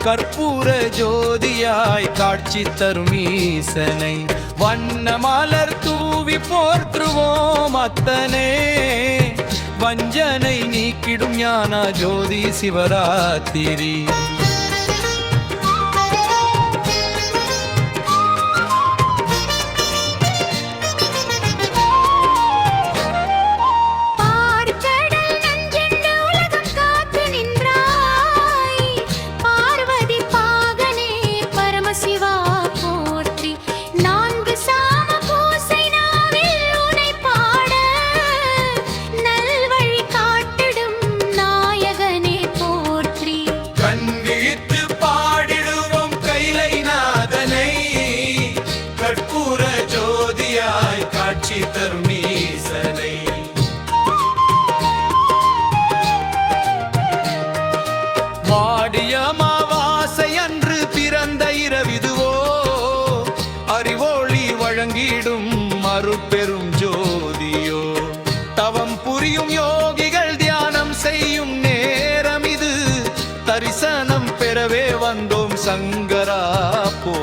கற்பூர ஜோதியாய் காட்சி தரும் ஈசனை வண்ண மலர் தூவி போற்றுவோம் அத்தனே வஞ்சனை நீக்கிடும் ஞான ஜோதி சிவராத்திரி வாடிய அமாவாசை அன்று பிறந்த இரவிதுவோ அறிவோளி வழங்கிடும் அருட்பெரும் ஜோதியோ தவம் புரியும் யோகிகள் தியானம் செய்யும் நேரம் இது தரிசனம் பெறவே வந்தோம் சங்கரா போ